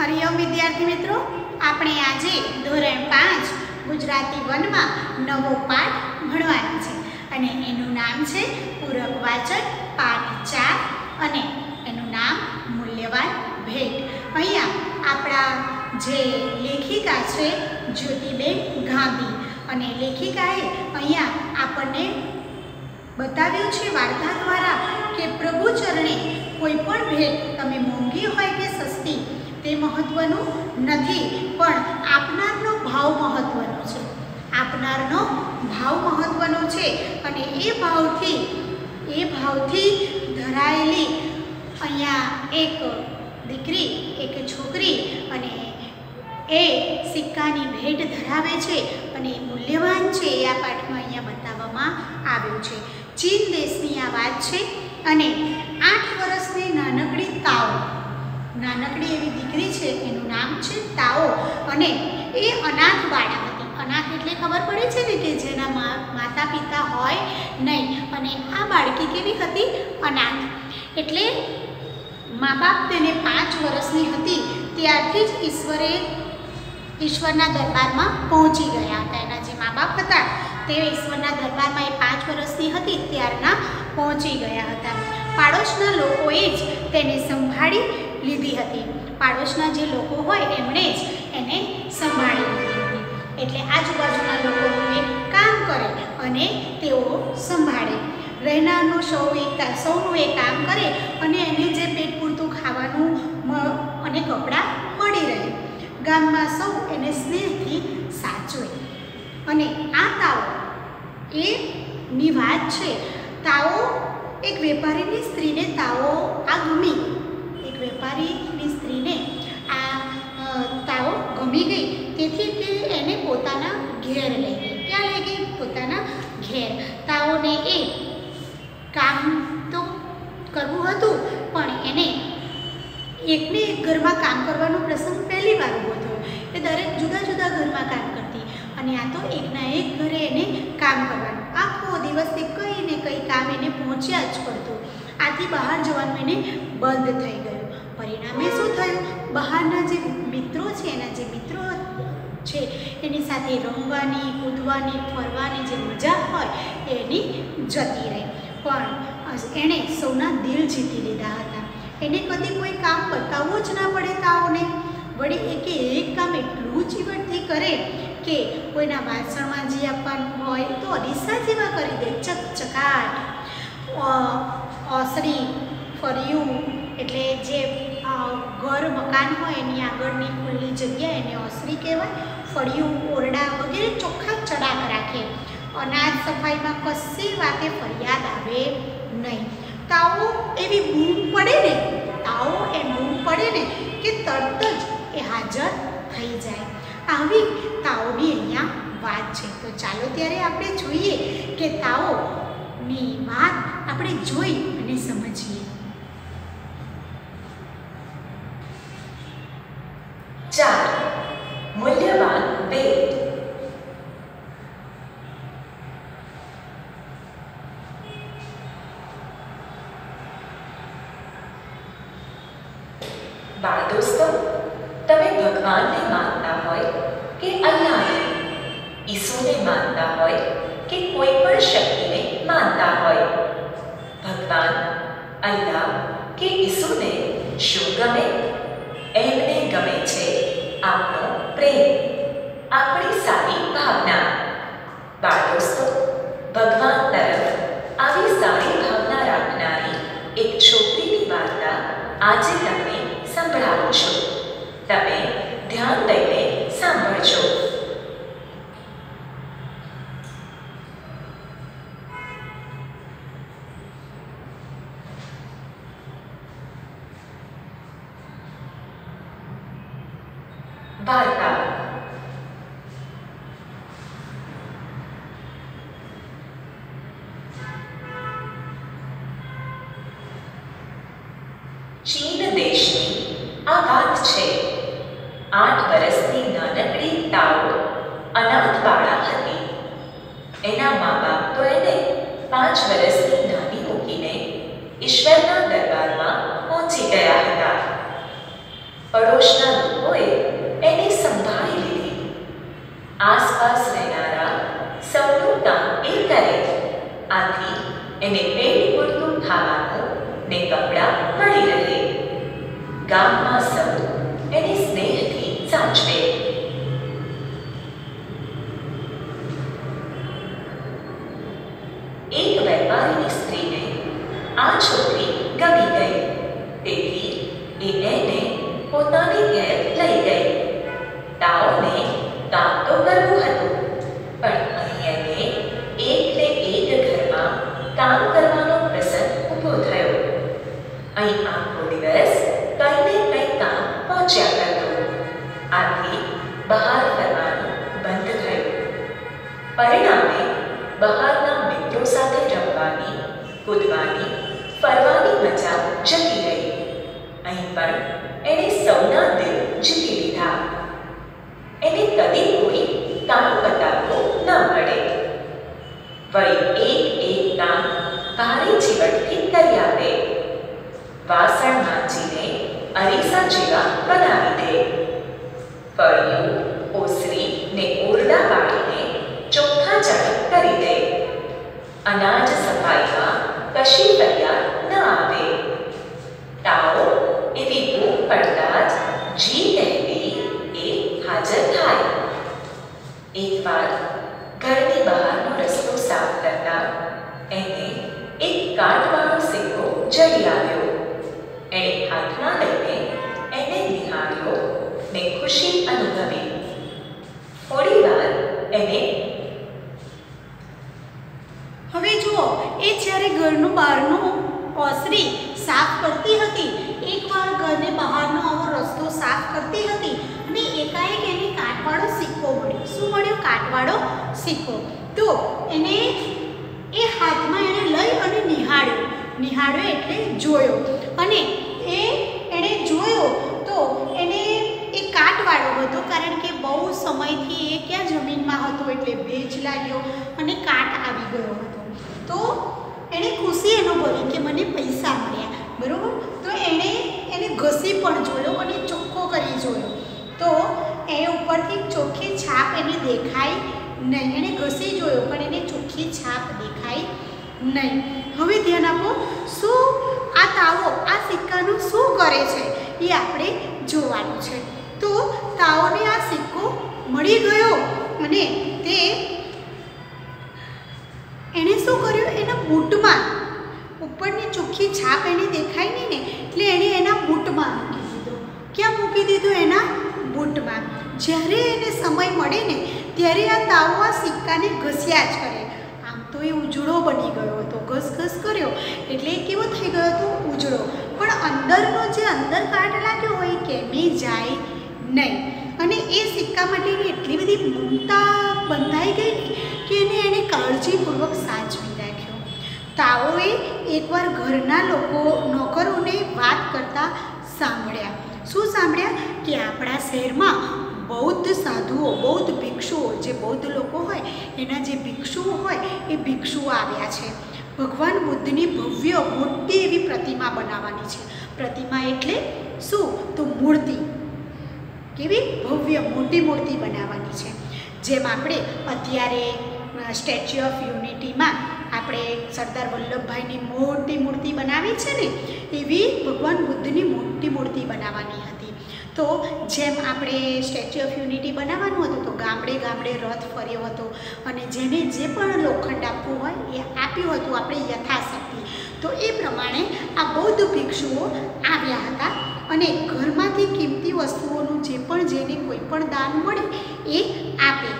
હરિઓમ વિદ્યાર્થી મિત્રો, આપણે આજે ધોરણ 5 ગુજરાતી 1 માં નવો પાઠ ભણવાનો છે અને એનું નામ છે પૂરક વાચક પાઠ 4 અને એનું નામ મૂલ્યવાન ભેટ। અહીંયા આપણા જે લેખિકા છે જ્યોતિબેન ગાંધી અને લેખિકાએ અહીંયા આપણને बताव्યું છે વાર્તા દ્વારા કે પ્રભુ ચરણે કોઈ પણ ભેટ તમે મોંઘી હોય કે સસ્તી તે મહત્વનું નથી, પણ આપનારનો ભાવ મહત્વનો છે। આપનારનો ભાવ મહત્વનો છે અને એ ભાવથી ધરાયેલી અહીંયા એક દીકરી એક છોકરી અને એ સિક્કાની ભેટ ધરાવે છે અને મૂલ્યવાન છે એ આ પાઠમાં અહીંયા બતાવવામાં આવ્યું છે। ચીન દેશની આ વાત છે અને 8 વર્ષની નાનકડી એવી દીકરી છે, એનું નામ છે તાઓ અને એ અનાથ બાળક હતી। અનાથ એટલે ખબર પડે છે ને કે જેના માતા પિતા હોય નહીં, અને આ બાળકી કેવી હતી? અનાથ। એટલે મા બાપ તેને 5 વર્ષની હતી ત્યારથી જ ઈશ્વરના દરબારમાં પહોંચી ગયા હતા। એના જે મા બાપ હતા તે ઈશ્વરના દરબારમાં એ 5 વર્ષની હતી ત્યારના પહોંચી ગયા હતા। પાડોશના લોકોએ જ તેને સંભાળી લીધી હતી। પાડોશના જે લોકો હોય એમણે જ એને સંભાળી લીધી હતી, એટલે આજુબાજુના લોકો એ કામ કરે અને તેઓ સંભાળે। રહેનારનું સૌનું એ કામ કરે અને એને જે પેટ પૂરતું ખાવાનું અને કપડાં મળી રહે। ગામમાં સૌ એને સ્નેહથી સાચવે અને આ તાઓ એની વાત છે। તાઓ એક વેપારીની સ્ત્રીને આ ગમી, એક વેપારીની સ્ત્રીને આ તાઓ ગમી ગઈ, તેથી તે એને પોતાના ઘેર લઈ ગઈ। ક્યાં લઈ ગઈ? પોતાના ઘેર। તાઓને એ કામ તો કરવું હતું, પણ એને એકને એક ઘરમાં કામ કરવાનો પ્રસંગ પહેલી વાર ઊભો થયો। એ દરેક જુદા જુદા ઘરમાં કામ કરતી અને આ તો એકના એક ઘરે એને કામ કરવાનું। આખો દિવસ તે કંઈ ને કંઈ કામ એને પહોંચ્યા જ કરતું। આથી બહાર જવાનું એને બંધ થઈ ગયું। પરિણામે શું થયું? બહારના જે મિત્રો છે, એના જે મિત્રો છે એની સાથે રમવાની, કૂદવાની, ફરવાની જે મજા હોય એની જતી રહી। પણ એણે સૌના દિલ જીતી લીધા હતા। એને કદી કોઈ કામ બતાવવું જ ના પડે તાઓને। વળી એક કામ એટલું ચીવટથી કરે કે કોઈના વાસણમાં જે આપવાનું હોય તો અરીસા જેવા કરી દે, ચકચકાટ। ઓસરી ફર્યું એટલે જે ઘર મકાન હોય એની આગળની ખુલ્લી જગ્યા એને ઓસરી કહેવાય। ફળિયું, ઓરડા વગેરે ચોખ્ખા ચડાક રાખે। અનાજ સફાઈમાં કશી વાતે ફરિયાદ આવે નહીં। તાઓ એવી બૂમ પડે ને કે તરત જ એ હાજર થઈ જાય। આવી તાઓની અહીંયા વાત છે। તો ચાલો ત્યારે આપણે જોઈએ કે તાઓની વાત આપણે જોઈ અને સમજીએ। મૂલ્યવાન ભેટ। બાળ દોસ્તો, તમે ભગવાનને માનતા હોય કે અલ્લાહને, ઈસુને માનતા હોય કે કોઈ પણ શક્તિને માનતા હોય, ભગવાન, અલ્લાહ કે ઈસુને શું ગમે? એમને ગમે છે આપણો પ્રેમ, આપણી સારી ભાવના। બાળ દોસ્તો, ભગવાન તરફ આવી સારી ભાવના રાખનારી એક છોકરીની વાર્તા આજે તમને સંભળાવું છું। તમે ધ્યાન દઈને સાંભળજો। વાર્તા। ચીન દેશની આ વાત છે। 8 વર્ષની નાનકડી તાઓ અનાથ બાળા હતી। એના મા બાપ તો એને 5 વર્ષની નાની મૂકીને ઈશ્વરના દરબારમાં પહોંચી ગયા હતા। પડોશના લોકોએ એને સંભાળી લીધી. આસપાસ રહેનારા સૌનું કામ એ કરે, આથી એને પેટ પૂરતું ખાવાનું ને કપડાં મળી રહે. ગામમાં સૌ એને સ્નેહથી સાચવે. એક વેપારીની સ્ત્રીને આ છોકરી ગમી ગઈ, તેથી એ એને પોતાની ઘેર લઈ ગઈ. તાઓને કામ તો કરવું હતું, પણ અહીં એને એકને એક ઘરમાં કામ કરવાનો પ્રસંગ ઊભો થયો. અહીં આખો દિવસ કંઈ ને કંઈ કામ પહોંચ્યા કરતું, આથી બહાર ફરવાનું બંધ થયું. પરિણામે બહારના મિત્રો સાથે રમવાની, કૂદવાની, ફરવાની મજા જતી રહી. અહીં પણ એણે સૌના દિલ જીતી લીધા. એને કદી કોઈ કામ બતાવવું ન પડે. વળી એક કામ ભારે ચીવટથી કરી આપે. વાસણ માંજીને અરીસા જેવા બનાવી દે. ફળિયું, ઓસરી ને ઓરડા વાળીને ચોખ્ખા ચણક કરી દે. અનાજ સફાઈમાં કશી ફરિયાદ ન આવે. તાઓ એવી બૂમ પડતા જ જી કહેતી એ હાજર થાય. એકવાર ઘરની બહારનો રસ્તો સાફ કરતા એને એક કાટવાળો સિક્કો જડી આવ્યો. એણે હાથમાં લઈને એને નિહાળ્યો ને ખુશી અનુભવી. થોડી વાર એને હવે જુઓ, એ જ્યારે ઘરનું બહારનું ઓસરી સાફ કરતી હતી, એકવાર ઘરને બહારનો આવો રસ્તો સાફ કરતી હતી અને એકાએક એને કાટવાળો સિક્કો મળ્યો. શું મળ્યો? કાટવાળો સિક્કો. તો એને એ હાથમાં એણે લઈ અને નિહાળ્યો એટલે જોયો. અને એણે જોયો તો એને એ કાટવાળો હતો, કારણ કે બહુ સમયથી એ ક્યાં જમીનમાં હતો એટલે ભેજ લાગ્યો અને કાટ આવી ગયો હતો. તો એણે ખુશી અનુભવી કે મને પૈસા મળ્યા, બરાબર. તો એને ઘસી પણ જોયો અને ચોખ્ખો કરી જોયો, તો એ ઉપરથી ચોખ્ખી છાપ એને દેખાઈ નહીં. એણે ઘસી જોયો પણ એને ચોખ્ખી છાપ દેખાઈ નહીં. હવે ધ્યાન આપો, શું આ તાવો આ સિક્કાનું શું કરે છે એ આપણે જોવાનું છે. તો તાઓને આ સિક્કો મળી ગયો અને તે એણે શું કર્યું? એના બૂટમાં, ઉપરની ચોખ્ખી છાપ એને દેખાય નહીં ને એટલે એણે એના બૂટમાં મૂકી દીધો. ક્યાં મૂકી દીધું? એના બૂટમાં. જ્યારે એને સમય મળે ને ત્યારે આ તાવો આ સિક્કાને ઘસ્યા જ કરે. આમ તો એ ઉજળો બની ગયો હતો, ઘસ કર્યો એટલે કેવો થઈ ગયો હતો? ઉજળો. પણ અંદરનો જે અંદર કાટ લાગ્યો હોય કેમી જાય નહીં. અને એ સિક્કા માટે એટલી બધી મમતા બંધાઈ ગઈ કે એને કાળજીપૂર્વક સાચવી રાખ્યો. તાઓએ એકવાર ઘરના નોકરોને વાત કરતા સાંભળ્યા. શું સાંભળ્યા? કે આપણા શહેરમાં બૌદ્ધ સાધુઓ, બૌદ્ધ ભિક્ષુઓ, જે બૌદ્ધ લોકો હોય એના જે ભિક્ષુઓ હોય એ ભિક્ષુઓ આવ્યા છે. ભગવાન બુદ્ધની ભવ્ય મોટી એવી પ્રતિમા બનાવવાની છે. પ્રતિમા એટલે શું? તો મૂર્તિ. કેવી ભવ્ય મોટી મૂર્તિ બનાવવાની છે. જેમ આપણે અત્યારે સ્ટેચ્યુ ઓફ યુનિટીમાં આપણે સરદાર વલ્લભભાઈની મોટી મૂર્તિ બનાવી છે ને, એવી ભગવાન બુદ્ધની મોટી મૂર્તિ બનાવવાની હતી. તો જેમ આપણે સ્ટેચ્યુ ઓફ યુનિટી બનાવવાનું હતું તો ગામડે રથ ફર્યો હતો અને જેને જે પણ લોખંડ આપવું હોય એ આપ્યું હતું આપણે યથાશક્તિ. તો એ પ્રમાણે આ બૌદ્ધ ભિક્ષુઓ આવ્યા હતા અને ઘરમાંથી કિંમતી વસ્તુઓનું જેને કોઈ પણ દાન મળે એ આપે.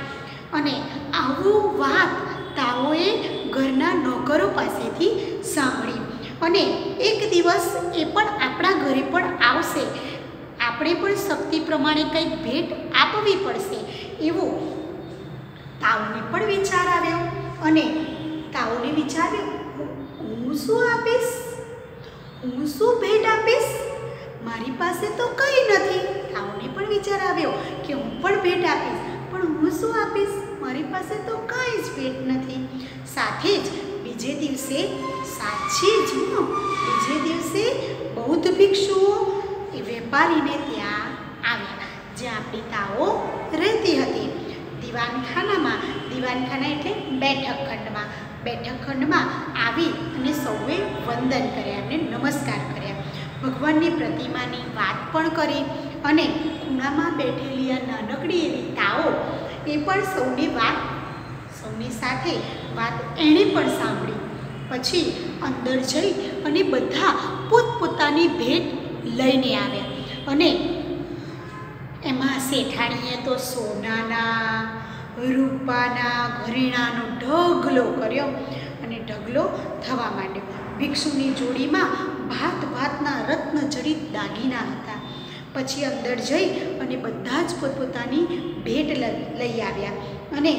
અને આવું વાત તાઓએ ઘરના નોકરો પાસેથી સાંભળી. અને એક દિવસ એ પણ આપણા ઘરે પણ આવશે, આપણે પણ શક્તિ પ્રમાણે કંઈક ભેટ આપવી પડશે, એવું તાઓને પણ વિચાર આવ્યો. અને તાઓને વિચાર્યું, હું શું આપીશ? હું શું ભેટ આપીશ? મારી પાસે તો કંઈ નથી. તાઓને પણ વિચાર આવ્યો કે હું પણ ભેટ આપીશ, પણ હું શું આપીશ? મારી પાસે તો કંઈ જ ભેટ નથી. સાથે જ બીજે દિવસે બૌદ્ધ ભિક્ષુઓ એ વેપારીને ત્યાં આવ્યા, જ્યાં આપણી તાઓ રહેતી હતી. દીવાનખાના એટલે બેઠક ખંડમાં આવી અને સૌએ વંદન કર્યા, એમને નમસ્કાર કર્યા, ભગવાનની પ્રતિમાની વાત પણ કરી અને ખૂણામાં બેઠેલી આ નાનકડી એવી તાઓ એ પણ સૌની સાથે વાત એણે પણ સાંભળી. પછી અંદર જઈ અને બધા પોતપોતાની ભેટ લઈને આવ્યા અને એમાં શેઠાણીએ તો સોનાના રૂપાના ઘરેણાનો ઢગલો કર્યો અને ઢગલો થવા માંડ્યો. ભિક્ષુની જોડીમાં ભાતના રત્નજડિત દાગીના હતા. પછી અંદર જઈ અને બધા જ પોતપોતાની ભેટ લઈ આવ્યા અને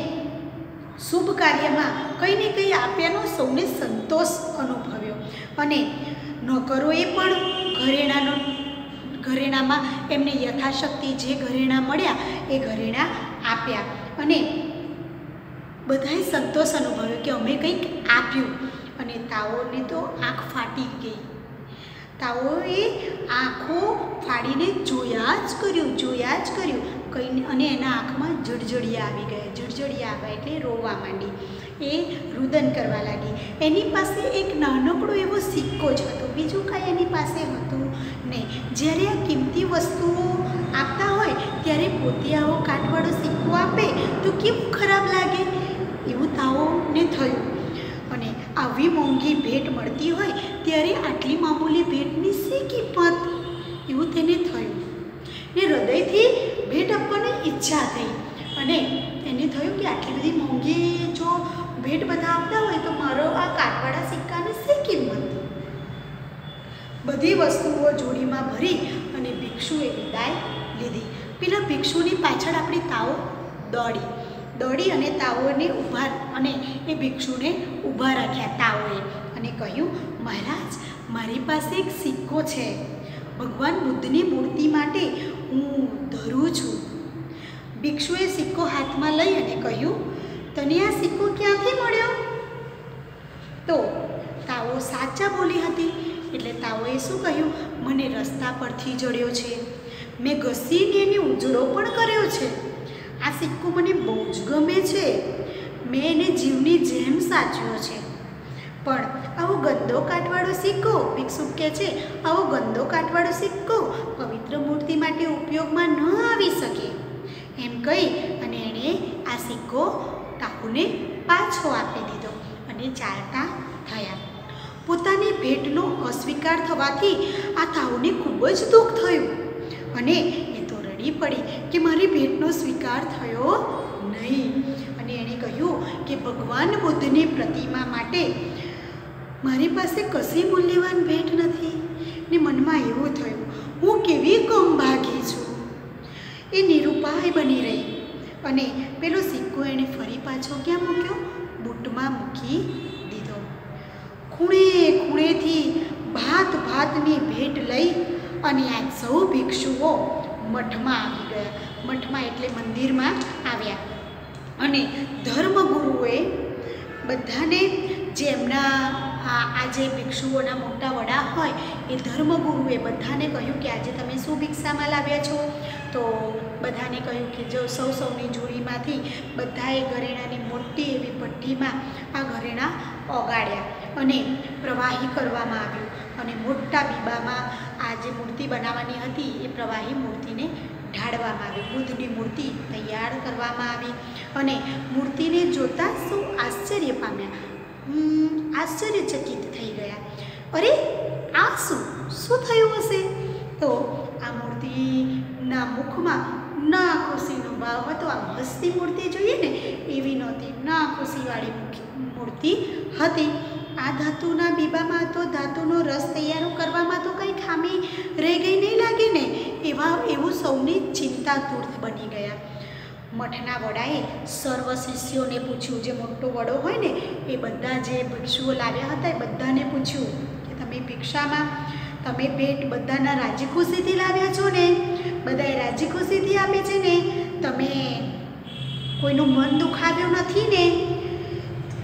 શુભ કાર્યમાં કંઈ ને કંઈ આપ્યાનો સૌને સંતોષ અનુભવ્યો. અને નોકરોએ પણ ઘરેણામાં એમને યથાશક્તિ જે ઘરેણાં મળ્યા એ ઘરેણાં આપ્યા અને બધાએ સંતોષ અનુભવ્યો કે અમે કંઈક આપ્યું. અને તાઓને તો આંખ ફાટી ગઈ. તાઓએ આંખો ફાડીને જોયા જ કર્યું કંઈ, અને એના આંખમાં જળજળિયા આવી ગયા. જળજળિયા આવ્યા એટલે રોવા માંડી, એ રુદન કરવા લાગી. એની પાસે એક નાનકડો એવો સિક્કો જ હતો, બીજું કાંઈ એની પાસે હતું નહીં. જ્યારે આ કિંમતી વસ્તુઓ આપતા હોય ત્યારે પોતે આવો કાટવાળો સિક્કો આપે તો કેવું ખરાબ લાગે, એવું તાઓને થયું. અને આવી મોંઘી ભેટ મળતી હોય ત્યારે આટલી મામૂલી ભેટની શી કિંમત, એવું તેને થયું ને હૃદયથી ભેટ આપવાની ઈચ્છા થઈ. અને એને થયું કે આટલી બધી મોંઘી જો ભેટ બધા આપતા હોય તો મારો આ કાટવાળા સિક્કાની શી કિંમત. બધી વસ્તુઓ જોડીમાં ભરી અને ભિક્ષુએ વિદાય લીધી. પેલા ભિક્ષુની પાછળ આપણી તાઓ દોડી અને તાઓને એ ભિક્ષુને ઊભા રાખ્યા તાઓએ અને કહ્યું, મહારાજ, મારી પાસે એક સિક્કો છે, ભગવાન બુદ્ધની મૂર્તિ માટે હું ધરું છું. ભિક્ષુએ સિક્કો હાથમાં લઈ અને કહ્યું, તને આ સિક્કો ક્યાંથી મળ્યો? તો તાઓ સાચા બોલી હતી એટલે તાઓએ શું કહ્યું, મને રસ્તા પરથી જડ્યો છે, મેં ઘસીને એને ઉજળો પણ કર્યો છે. આ સિક્કો મને બહુ જ ગમે છે, મેં એને જીવની જેમ સાચવ્યો છે. પણ આવો ગંદો કાટવાળો સિક્કો, ભિક્ષુક કહે છે, આવો ગંદો કાટવાળો સિક્કો પવિત્ર મૂર્તિ માટે ઉપયોગમાં ન આવી શકે. એમ કહી અને એણે આ સિક્કો તાઓને પાછો આપી દીધો અને ચાલતા થયા. પોતાની ભેટનો અસ્વીકાર થવાથી આ તાઓને ખૂબ જ દુઃખ થયું અને એ તો રડી પડી કે મારી ભેટનો સ્વીકાર થયો નહીં. અને એણે કહ્યું કે ભગવાન બુદ્ધની પ્રતિમા માટે મારી પાસે કશી મૂલ્યવાન ભેટ નથી. ને મનમાં એવું થયું, હું કેવી કમભાગી છું. એ નિરુપાય બની રહી અને પેલો સિક્કો એણે ફરી પાછો ક્યાં મૂક્યો? બૂટમાં મૂકી દીધો. ખૂણેથી ભાતની ભેટ લઈ અને આ સૌ ભિક્ષુઓ મઠમાં આવી ગયા. મઠમાં એટલે મંદિરમાં આવ્યા અને ધર્મગુરુએ બધાને જે એમના આ જે ભિક્ષુઓના મોટા વડા હોય એ ધર્મગુરુએ બધાને કહ્યું કે આજે તમે શું ભિક્ષામાં લાવ્યા છો? તો બધાને કહ્યું કે જો સૌની જોડીમાંથી બધાએ ઘરેણાની મોટી એવી ભઠ્ઠીમાં આ ઘરેણા ઓગાળ્યા અને પ્રવાહી કરવામાં આવ્યું અને મોટા બીબામાં આ જે મૂર્તિ બનાવવાની હતી એ પ્રવાહી મૂર્તિને ઢાળવામાં આવી. બુદ્ધની મૂર્તિ તૈયાર કરવામાં આવી અને મૂર્તિને જોતાં સૌ આશ્ચર્ય પામ્યા, આશ્ચર્યચકિત થઈ ગયા. અરે આ શું થયું હશે? તો આ મૂર્તિના મુખમાં ના ખુશીનો ભાવ હતો. આમ હસતી મૂર્તિ જોઈએ ને એવી નહોતી, ના ખુશીવાળી મૂર્તિ હતી. આ ધાતુના બીબામાં તો ધાતુનો રસ તૈયાર કરવામાં તો કંઈ ખામી રહી ગઈ નહીં લાગે ને, એવું સૌની ચિંતાતુર બની ગયા. મઠના વડાએ સર્વ શિષ્યોને પૂછ્યું, જે મોટો વડો હોય ને એ બધા જે ભિક્ષુઓ લાવ્યા હતા એ બધાને પૂછ્યું કે તમે ભિક્ષામાં તમે ભેટ બધાના રાજી ખુશીથી લાવ્યા છો ને? બધાએ રાજી ખુશીથી આપે છે ને? તમે કોઈનું મન દુખાવ્યું નથી ને?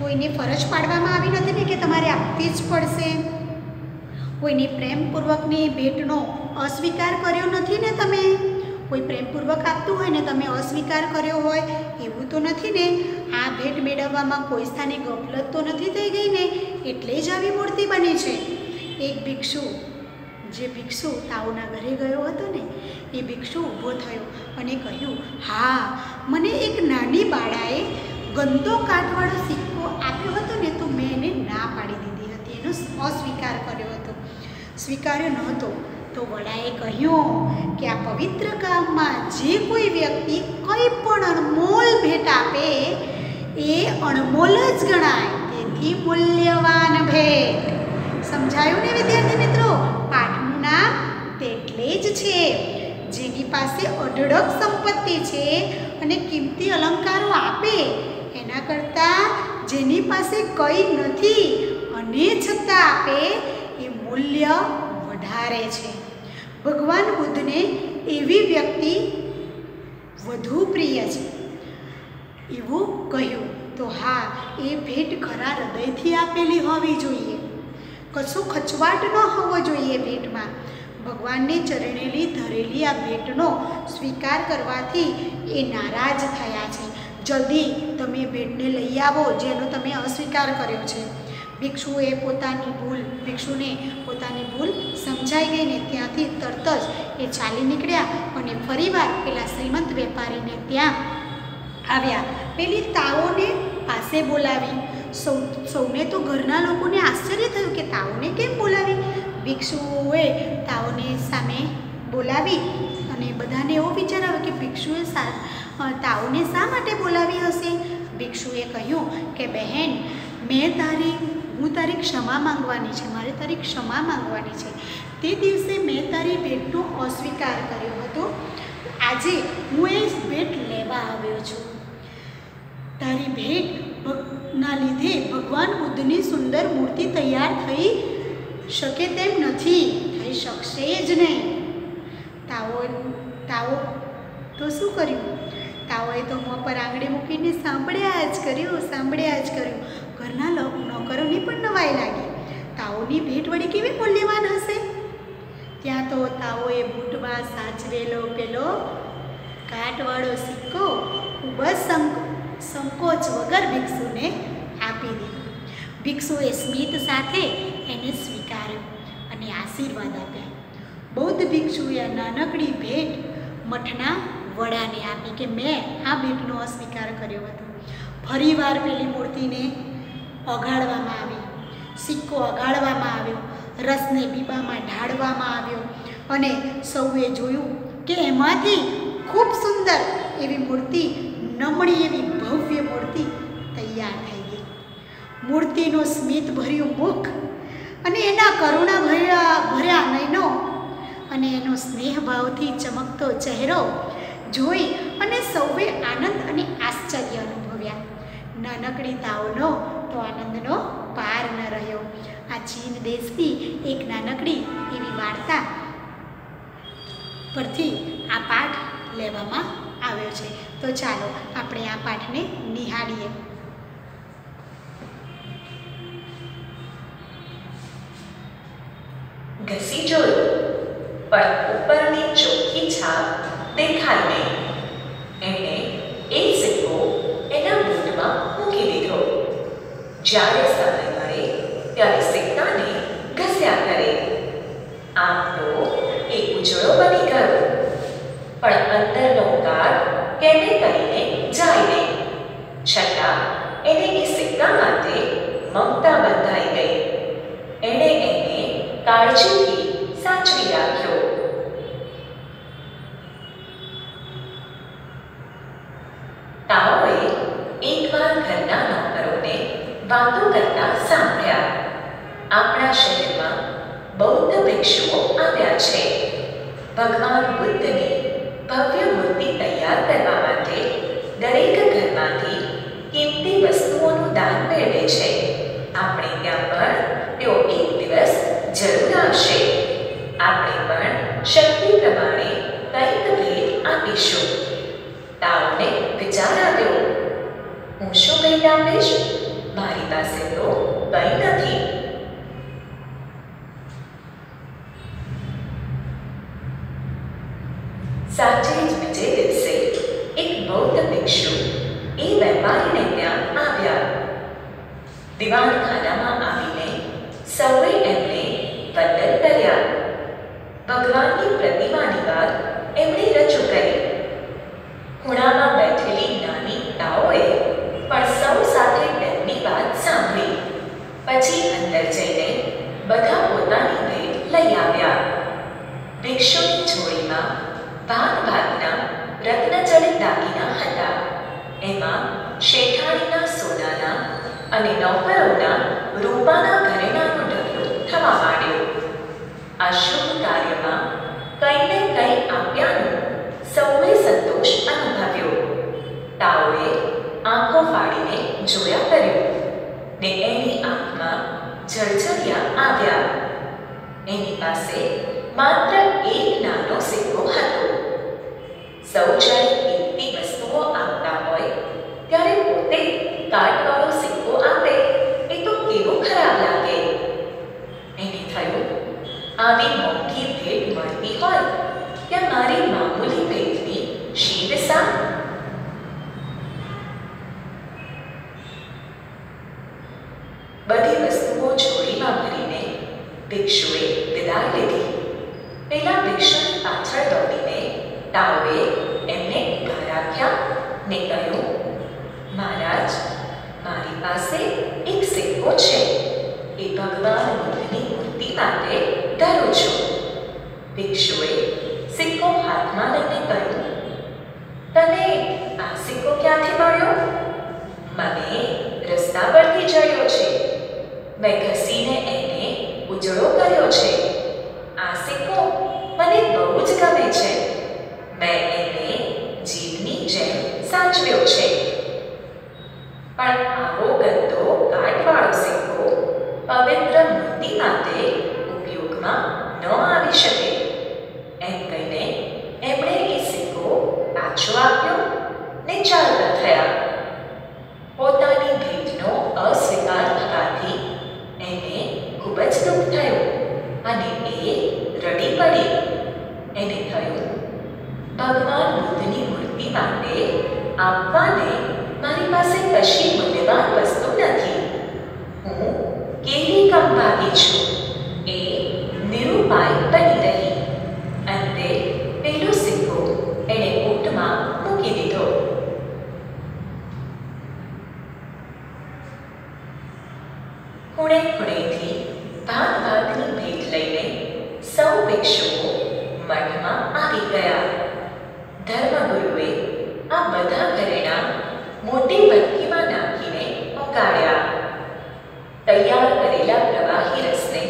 કોઈને ફરજ પાડવામાં આવી નથી ને કે તમારે આપવી જ પડશે? કોઈની પ્રેમપૂર્વકની ભેટનો અસ્વીકાર કર્યો નથી ને તમે? કોઈ પ્રેમપૂર્વક આપતું હોય ને તમે અસ્વીકાર કર્યો હોય એવું તો નથી ને? આ ભેટ મેળવવામાં કોઈ સ્થાને ગફલત તો નથી થઈ ગઈ ને? એટલે જ આવી મૂર્તિ બની છે. એક ભિક્ષુ, જે ભિક્ષુ તાઓના ઘરે ગયો હતો ને, એ ભિક્ષુ ઊભો થયો અને કહ્યું, હા, મને એક નાની બાળાએ ગંદો કાટવાળો સિક્કો આપ્યો હતો ને, તો મેં એને ના પાડી દીધી હતી, એનો અસ્વીકાર કર્યો હતો, સ્વીકાર્યો નહોતો. તો વડાએ કહ્યું કે આ પવિત્ર કામમાં જે કોઈ વ્યક્તિ કંઈ પણ અણમોલ ભેટ આપે એ અણમોલ જ ગણાય, તેથી મૂલ્યવાન ભેટ. સમજાયું ને વિદ્યાર્થી મિત્રો? પાઠનું નામ તેટલે જ છે. જેની પાસે અઢળક સંપત્તિ છે અને કિંમતી અલંકારો આપે એના કરતાં જેની પાસે કંઈ નથી અને છતાં આપે એ મૂલ્ય વધારે છે. ભગવાન બુદ્ધને એવી વ્યક્તિ વધુ પ્રિય છે એવું કહ્યું. તો હા, એ ભેટ ખરા હૃદયથી આપેલી હોવી જોઈએ, કશો ખચવાટ ન હોવો જોઈએ ભેટમાં. ભગવાનને ચરણેલી ધરેલી આ ભેટનો સ્વીકાર કરવાથી એ નારાજ થયા છે. જલ્દી તમે ભેટને લઈ આવો જેનો તમે અસ્વીકાર કર્યો છે. ભિક્ષુને પોતાની ભૂલ સમજાઈ ગઈ ને ત્યાંથી તરત જ એ ચાલી નીકળ્યા અને ફરીવાર પેલા શ્રીમંત વેપારીને ત્યાં આવ્યા. પેલી તાઓને પાસે બોલાવી. સૌને તો ઘરના લોકોને આશ્ચર્ય થયું કે તાઓને કેમ બોલાવી. ભિક્ષુએ તાઓને સામે બોલાવી અને બધાને એવો વિચાર આવ્યો કે ભિક્ષુએ તાઓને શા માટે બોલાવી હશે. ભિક્ષુએ કહ્યું કે બહેન, હું તારી ક્ષમા માંગવાની છે, મારે તારી ક્ષમા માંગવાની છે. તે દિવસે મેં તારી ભેટનો અસ્વીકાર કર્યો હતો. આજે હું એ ભેટ લેવા આવ્યો છું. તારી ભેટના લીધે ભગવાન બુદ્ધની સુંદર મૂર્તિ તૈયાર થઈ શકે તેમ નથી, થઈ શકશે જ નહીં. તાઓ તો શું કર્યું? તાઓએ તો મોં પર આંગળી મૂકીને સાંભળ્યા જ કર્યું. ઘરના નોકરોની પણ નવાઈ લાગી. તાઓની ભેટ વળી કેવી મૂલ્યવાન હશે? ત્યાં તો તાઓએ બૂટમાં સાચવેલો પેલો કાટવાળો સિક્કો ખૂબ જ સંકોચ વગર ભિક્ષુને આપી દીધો. ભિક્ષુએ સ્મિત સાથે એને સ્વીકાર્યો અને આશીર્વાદ આપ્યા. બૌદ્ધ ભિક્ષુએ આ નાનકડી ભેટ મઠના વડાને આપી કે મેં આ ભેટનો અસ્વીકાર કર્યો હતો. ફરીવાર પેલી મૂર્તિને ઓગાળવામાં આવી, સિક્કો ઓગાળવામાં આવ્યો, રસને બીબામાં ઢાળવામાં આવ્યો અને સૌએ જોયું કે એમાંથી ખૂબ સુંદર એવી મૂર્તિ, નમણી એવી ભવ્ય મૂર્તિ તૈયાર થઈ ગઈ. મૂર્તિનું સ્મિત ભર્યું મુખ અને એના કરુણા ભર્યા નયનો અને એનો સ્નેહભાવથી ચમકતો ચહેરો જોઈ અને સૌએ આનંદ અને આશ્ચર્ય અનુભવ્યા. નાનકડી તાઓનો તો આનંદનો પાર ન રહ્યો. આ ચીન દેશની એક નાનકડી એવી વાર્તા પરથી આ પાઠ લેવામાં આવ્યો છે. તો ચાલો આપણે આ પાઠને નિહાળીએ. ઘસી જોયું પણ ઉપરની ચોખ્ખી છાપ દેખાય નહીં. એણે એ સિક્કો એના બૂટમાં મૂકી દીધો. જ્યારે સમય મળે ત્યારે સિક્કાને ઘસ્યા કરે. આમ તો એ ઉજળો બની ગયો, પણ અંદરનો કાળ કેને કરીને જાય નહીં. છતાં એને એ સિક્કા માટે મમતા બંધાઈ ગઈ. એણે એને કાળજીથી સાચવી રાખ્યો. તાઓએ એકવાર ઘરના નોકરોને વાતો કરતા સાંભળ્યા. આપણા શહેરમાં બૌદ્ધ ભિક્ષુઓ આવ્યા છે. ભગવાન બુદ્ધની ભવ્ય મૂર્તિ તૈયાર કરવા માટે દરેક ઘરમાંથી કિંમતી વસ્તુઓનું દાન મેળવે છે. આપણે ત્યાં પણ તેઓ એક દિવસ જરૂર આવશે. આપણે પણ શક્તિ પ્રમાણે કંઈક ભેટ આપીશું. તાઓને વિચાર આવ્યો, હું શું ભેટ આપીશ? મારી પાસે તો કંઈ નથી. સાચે વેપારીને ત્યાં આવ્યા. દિવાનખાનામાં આવીને સૌએ એમને વંદન કર્યા. ભગવાનની પ્રતિમાની વાત એમણે રજૂ કરી. ખૂણામાં બેઠેલી નાની તાઓએ પણ સૌ સાથે તેમની વાત સાંભળી. પછી અંદર જઈને બધા પોતાની ભેટ લઈ આવ્યા. ભિક્ષુની જોડીમાં ભાતના રત્નજડિત દાગીના હતા. એમાં શેઠાણીના સોનાના અને નોકરોના રૂપાના ઘરેણાંનો ઢગલો થવા માંડ્યો. આ શુભ કાર્યમાં કંઈને કંઈ આપ્યાનો સૌએ સંતોષ અનુભવ્યો. તાઓએ આંખો ફાડીને જોયા કર્યું ને એની આંખમાં જળજળિયા આવ્યા. એની પાસે માત્ર એક નાનો સિક્કો હતો. સૌ જ્યારે કિંમતી વસ્તુઓ આપતા હોય ત્યારે પોતે કાટવાળો સિક્કો આપે એ તો કેવું ખરાબ લાગે. એને થયું, આવી મોંઘી ભેટ મળતી હોય ત્યાં મારી મામૂલી ભેટની શી વિસા? બધી વસ્તુઓ જોડીમાં ભરીને ભિક્ષુએ વિદાય લીધી. પેલા ભિક્ષુની પાછળ દોડીને તાઓએ એમને ઊભા રાખ્યા ને કહ્યું, મહારાજ, મારી પાસે એક સિક્કો છે. એ ભગવાન બુદ્ધની મૂર્તિ માટે ધરું છું. ભિક્ષુએ સિક્કો હાથમાં લઈને કહ્યું, તને આ સિક્કો ક્યાંથી મળ્યો? મને રસ્તા પરથી જડ્યો છે. મેં ઘસીને એને ઉજળો કર્યો છે. આ સિક્કો મને બહુ જ ગમે છે. મેં એને જીવની જેમ સાચવ્યો છે. પણ આવો ગંદો કાટવાળો સિક્કો પવિત્ર મૂર્તિ માટે ઉપયોગમાં ન આવી શકે. એમ કહીને એમણે એ સિક્કો પાછો આપ્યો ને ચાલતા થયા. પોતાની ભેટનો અસ્વીકાર થવાથી એને ખૂબ જ દુઃખ થયું અને એ રડી પડી. એને થયું, ભગવાન બુદ્ધની મૂર્તિ માટે આપવાને મારી પાસે કશી મૂલ્યવાન વસ્તુ નથી. હું કેવી કંપાવી છું. એ નિરૂપાય બની રહી. અંતે પેલો સિક્કો એણે ઊંટમાં મૂકી દીધો. ખૂણે ખૂણેથી ભાતની ભેટ લઈને સૌ ભિક્ષુઓ મઠમાં આવી ગયા. ધર્મગુરુએ આ બધા ઘરેણાં મોટી ભઠ્ઠીમાં નાખીને ઓગાળ્યા. તૈયાર કરેલા પ્રવાહી રસને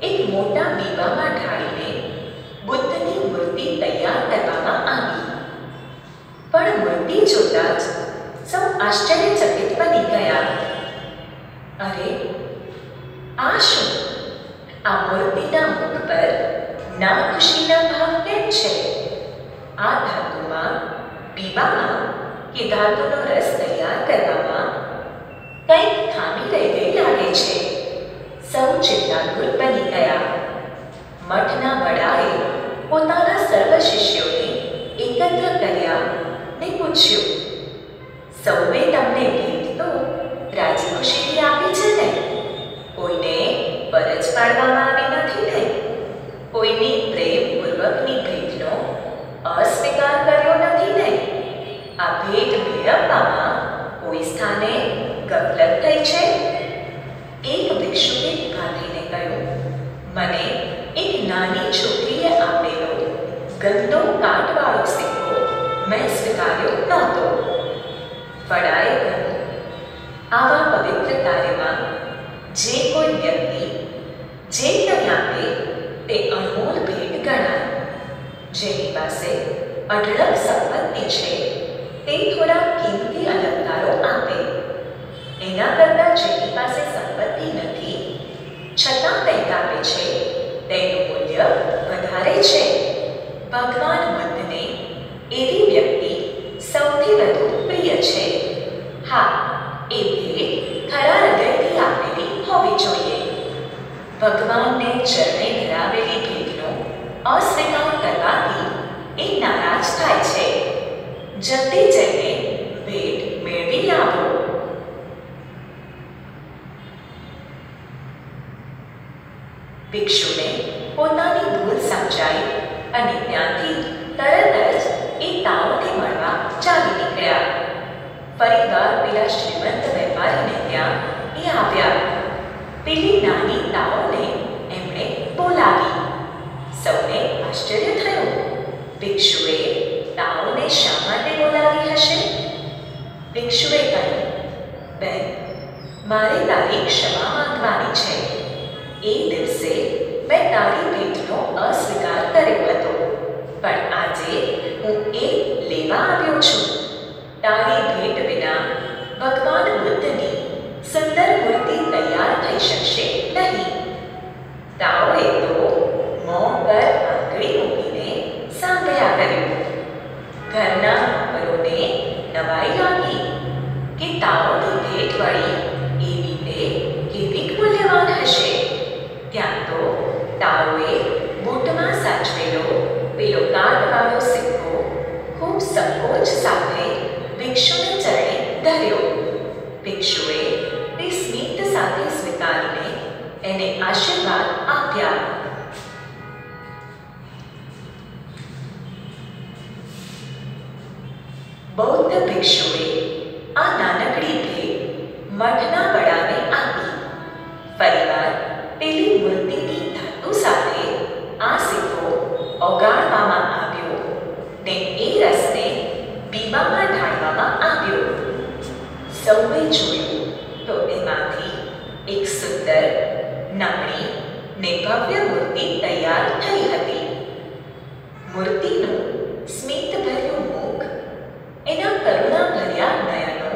એક મોટા દીવામાં ઢાળીને બુદ્ધની મૂર્તિ તૈયાર કરવામાં આવી. પણ મૂર્તિ જોતા જ સૌ આશ્ચર્યચકિત બની ગયા. અરે, આ શું? આ મૂર્તિના મુખ પર નાખુશીના ભાવ કેમ છે? આ ધાતુમાં પીવામાં કે ધાતુનો રસ તૈયાર કરવામાં કંઈક ખામી રહી ગઈ લાગે છે. સૌ ચિંતાતુર બની ગયા. મઠના વડાએ પોતાના સર્વ શિષ્યોને એકત્ર કર્યા ને પૂછ્યું, સૌએ તમને ભેટ તો રાજી ખુશીથી આપી છે ને? કોઈને ફરજ પાડવામાં આવી નથી ને? કોઈની પ્રેમપૂર્વકની ભેટનો અસ્વીકાર કર્યો નથી ને? આ ભેટ મેળવવામાં કોઈ સ્થાને ગફલત થઈ છે? એક ભિક્ષુએ ઊભા થઈને કહ્યું, મને એક નાની છોકરીએ આપેલો ગંદો કાટવાળો સિક્કો મેં સ્વીકાર્યો નહોતો. વડાએ કહ્યું, આવા પવિત્ર કાર્યમાં જે કોઈ વ્યક્તિ જે કંઈ આપે તે અણમોલ ભેટ ગણાય. જેની પાસે અઢળક સંપત્તિ છે તે થોડા કિંમતી અલંકારો આપે. એના કરતાં જેની પાસે સંપત્તિ નથી છતાં કંઈક આપે છે તેનું મૂલ્ય વધારે છે. ભગવાન બુદ્ધને એવી વ્યક્તિ સૌથી વધુ પ્રિય છે. હા, એ ભેટ ખરા હૃદયથી આપેલી હોવી જોઈએ. ભગવાનને ચરણે ધરાવેલી ભેટનો અસ્વીકાર કરવાથી એ નારાજ થાય છે. જલ્દી જઈને ભેટ મેળવી આવો. ભિક્ષુને પોતાની ભૂલ સમજાઈ અને ત્યાંથી તરત જ એ તાઓને મળવા ચાલી નીકળ્યા. ફરીવાર પેલા શ્રીમંત વેપારીને ત્યાં એ આવ્યા. પેલી નાની તાઓને એમણે બોલાવી. સૌને આશ્ચર્ય થયું. ભિક્ષુએ તાઓને શા માટે બોલાવી હશે? ભિક્ષુએ કહ્યું, બેન, મારે તારી ક્ષમા માંગવાની છે. એ દિવસે મેં તારી ભેટનો અસ્વીકાર કર્યો હતો, પણ આજે હું એ લેવા આવ્યો છું. તારી ભેટ વિના ભગવાન બુદ્ધની સુંદર મૂર્તિ તૈયાર થઈ શકશે નહીં. તાઓએ તો મોં પર આંગળી મૂકીને સાંભળ્યા કર્યું. ઘરના નોકરોને નવાઈ લાગી કે તાઓની ભેટ વળી એવી તે કેવી મૂલ્યવાન હશે. ત્યાં તો તાઓએ બૂટમાં સાચવેલો પેલો કાટવાળો સિક્કો ખૂબ સંકોચ સાથે ભિક્ષુને ચરણે ધર્યો. ભિક્ષુએ તે સ્મિત સાથે સ્વીકારીને એને આશીર્વાદ આપ્યા. બૌદ્ધ ભિક્ષુએ આ નાનકડી ભેટ મઠના વડાને આપી. ફરીવાર પેલી મૂર્તિની ધાતુ સાથે આ સિક્કો ઓગાળવામાં આવ્યો ને એ રસને બીબામાં ઢાળવામાં આવ્યો. સૌએ જોયું તો એમાંથી એક સુંદર, નમણી ને ભવ્ય મૂર્તિ તૈયાર થઈ હતી. મૂર્તિનું સ્મિતભર્યું મુખ, એના કરુણાભર્યા નયનો,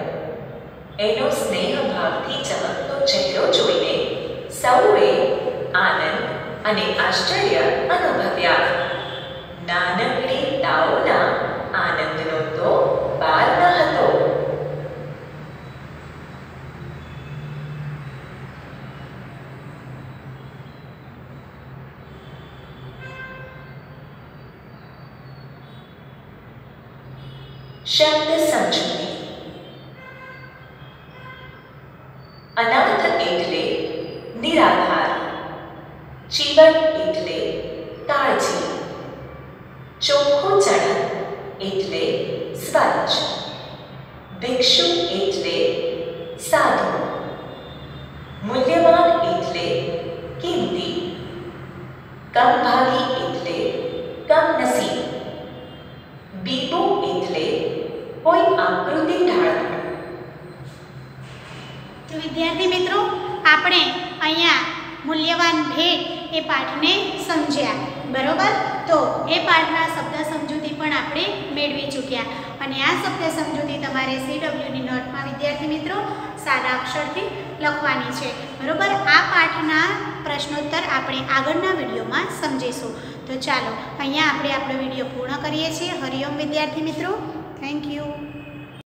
એનો સ્નેહભાવથી ચમકતો ચહેરો જોઈને સૌએ આનંદ અને આશ્ચર્ય અનુભવ્યા. નાનકડી તાઓના આનંદનો તો પાર ન હતો. શબ્દ સમજૂતી. અનાથ એટલે નિરાધાર, ચીવટ એટલે કાળજી, ચોખ્ખું ચણન એટલે સ્વચ્છ, ભિક્ષુ એટલે સાધુ, મૂલ્યવાન એટલે કિંમતી, કમભાગી એટલે કમનસીબ, બીબો એટલે કોઈ આકૃતિ ઢાળવું. તો વિદ્યાર્થી મિત્રો, આપણે અહીંયા મૂલ્યવાન ભેટ એ પાઠને સમજ્યા, બરોબર? તો એ પાઠના શબ્દ સમજૂતી પણ આપણે મેળવી ચૂક્યા અને આ શબ્દ સમજૂતી તમારે CWની નોટમાં વિદ્યાર્થી મિત્રો સાદા અક્ષરથી લખવાની છે, બરોબર? આ પાઠના પ્રશ્નોત્તર આપણે આગળના વિડીયોમાં સમજીશું. તો ચાલો, અહીંયા આપણે આપણો વિડીયો પૂર્ણ કરીએ છીએ. હરિઓમ વિદ્યાર્થી મિત્રો, થેન્ક યુ.